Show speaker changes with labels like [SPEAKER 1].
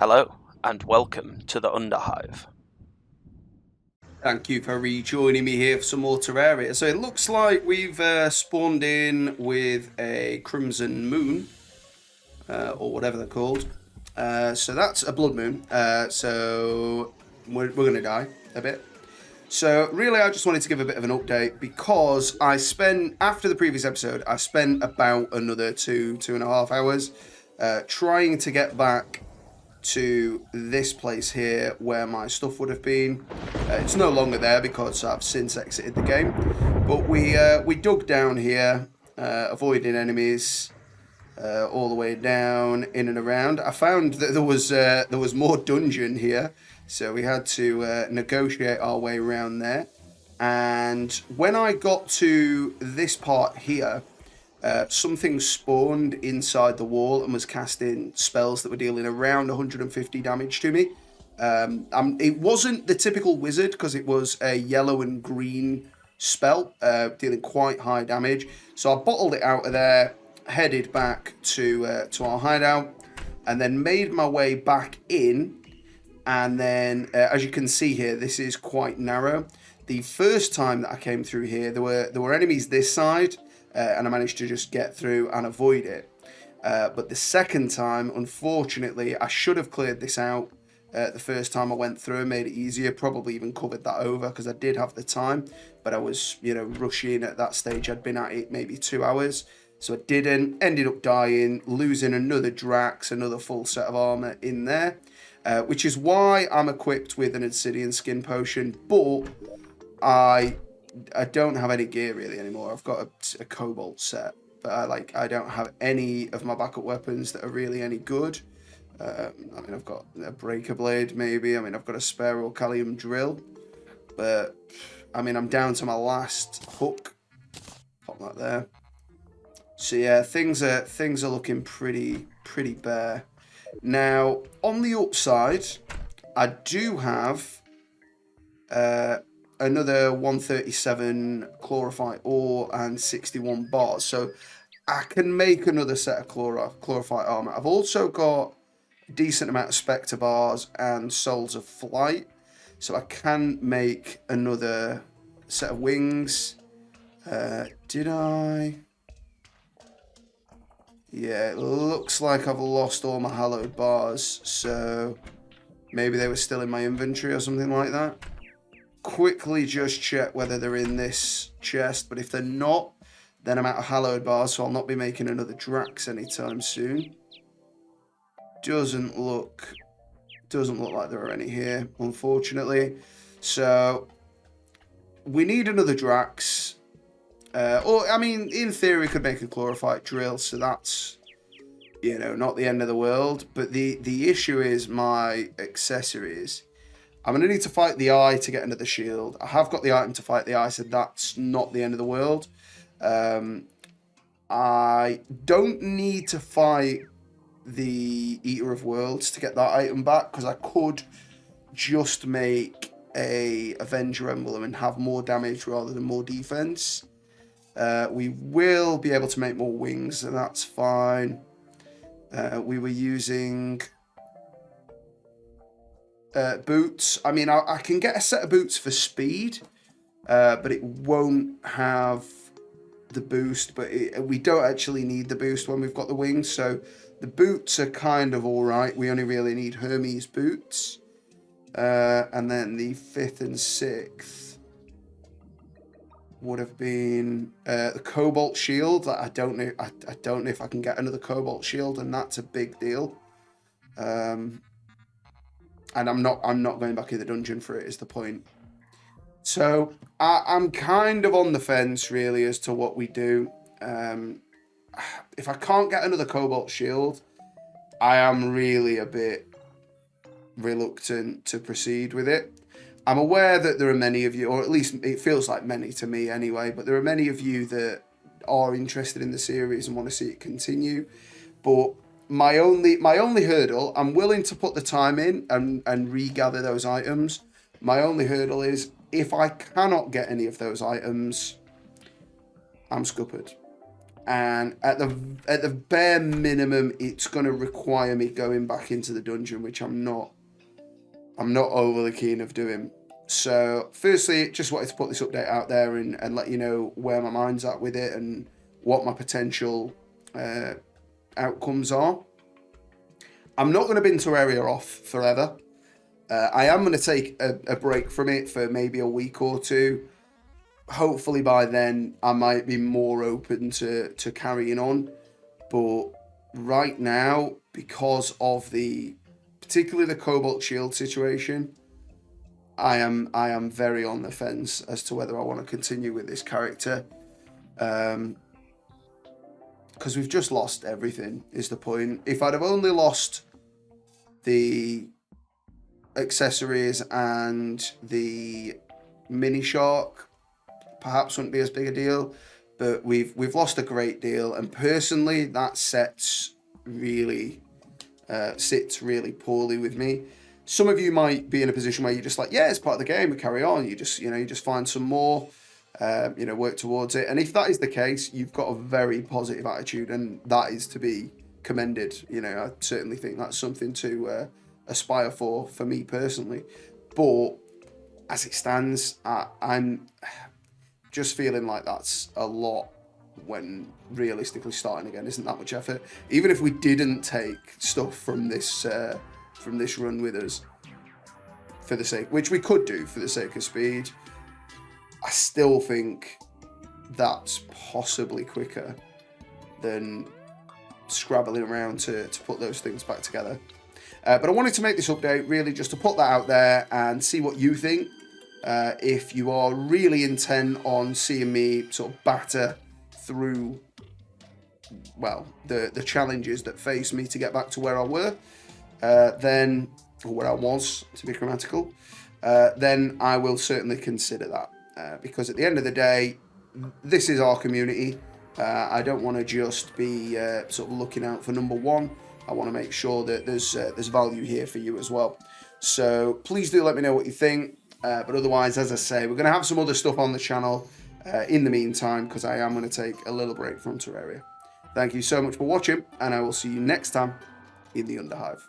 [SPEAKER 1] Hello, and welcome to the Underhive.
[SPEAKER 2] Thank you for rejoining me here for some more Terraria. So it looks like we've spawned in with a Crimson Moon, or whatever they're called. So that's a Blood Moon. So we're going to die a bit. So really, I just wanted to give a bit of an update because after the previous episode, I spent about another two and a half hours trying to get back to this place here where my stuff would have been. It's no longer there because I've since exited the game. But we dug down here, avoiding enemies, all the way down, in and around. I found that there was more dungeon here, so we had to negotiate our way around there. And when I got to this part here, something spawned inside the wall and was casting spells that were dealing around 150 damage to me. It wasn't the typical wizard because it was a yellow and green spell, dealing quite high damage. So I bottled it out of there, headed back to our hideout, and then made my way back in. And then, as you can see here, this is quite narrow. The first time that I came through here, there were enemies this side, and I managed to just get through and avoid it. But the second time, unfortunately, I should have cleared this out the first time I went through and made it easier. Probably even covered that over because I did have the time, but I was, rushing at that stage. I'd been at it maybe 2 hours, so I didn't. Ended up dying, losing another Drax, another full set of armor in there, which is why I'm equipped with an Obsidian Skin Potion, but I don't have any gear really anymore. I've got a Cobalt set, but I don't have any of my backup weapons that are really any good. I've got a Breaker Blade maybe. I've got a spare Orcalium Drill, but I'm down to my last hook. Pop that there. So yeah, things are looking pretty bare. Now on the upside, I do have another 137 chlorophyte ore and 61 bars, so I can make another set of chlorophyte armor. I've also got a decent amount of Spectre bars and Souls of Flight, so I can make another set of wings. Did I? Yeah, it looks like I've lost all my hallowed bars, so maybe they were still in my inventory or something like that. Quickly just check whether they're in this chest, but if they're not, then I'm out of hallowed bars, so I'll not be making another Drax anytime soon. Doesn't look like there are any here, unfortunately. So we need another Drax. In theory, we could make a chlorophyte drill, so that's, not the end of the world. But the issue is my accessories. I'm going to need to fight the eye to get another shield. I have got the item to fight the eye, so that's not the end of the world. I don't need to fight the Eater of Worlds to get that item back, because I could just make a Avenger Emblem and have more damage rather than more defense. We will be able to make more wings, and that's fine. We were using boots. I can get a set of boots for speed, but it won't have the boost. But we don't actually need the boost when we've got the wings, so the boots are kind of all right. We only really need Hermes boots, and then the 5th and 6th would have been the Cobalt Shield. I don't know if I can get another Cobalt Shield, and that's a big deal. And I'm not going back in the dungeon for it, is the point. So I'm kind of on the fence really as to what we do. If I can't get another Cobalt Shield, I am really a bit reluctant to proceed with it. I'm aware that there are many of you, or at least it feels like many to me anyway, but there are many of you that are interested in the series and want to see it continue. But my only hurdle, I'm willing to put the time in and regather those items. My only hurdle is if I cannot get any of those items, I'm scuppered. And at the bare minimum, it's going to require me going back into the dungeon, which I'm not overly keen of doing. So, firstly, just wanted to put this update out there and let you know where my mind's at with it and what my potential outcomes are. I'm not going to bin Terraria off forever. I am going to take a break from it for maybe a week or two. Hopefully by then I might be more open to carrying on. But right now, because of particularly the Cobalt Shield situation, I am very on the fence as to whether I want to continue with this character. Because we've just lost everything, is the point. If I'd have only lost the accessories and the mini shark, perhaps wouldn't be as big a deal. But we've lost a great deal, and personally, that sits really poorly with me. Some of you might be in a position where you're just like, yeah, it's part of the game, we carry on. You just find some more, work towards it. And if that is the case, you've got a very positive attitude, and that is to be commended. I certainly think that's something to aspire for me personally. But as it stands, I'm just feeling like that's a lot when realistically starting again isn't that much effort. Even if we didn't take stuff from this run with us for the sake, which we could do for the sake of speed, I still think that's possibly quicker than scrabbling around to put those things back together. But I wanted to make this update really just to put that out there and see what you think. If you are really intent on seeing me sort of batter through, well, the challenges that face me to get back to where I were, or where I was, to be grammatical, then I will certainly consider that. Because at the end of the day, this is our community. I don't want to just be sort of looking out for number one. I want to make sure that there's value here for you as well. So please do let me know what you think. But otherwise, as I say, we're going to have some other stuff on the channel in the meantime, because I am going to take a little break from Terraria. Thank you so much for watching, and I will see you next time in the Underhive.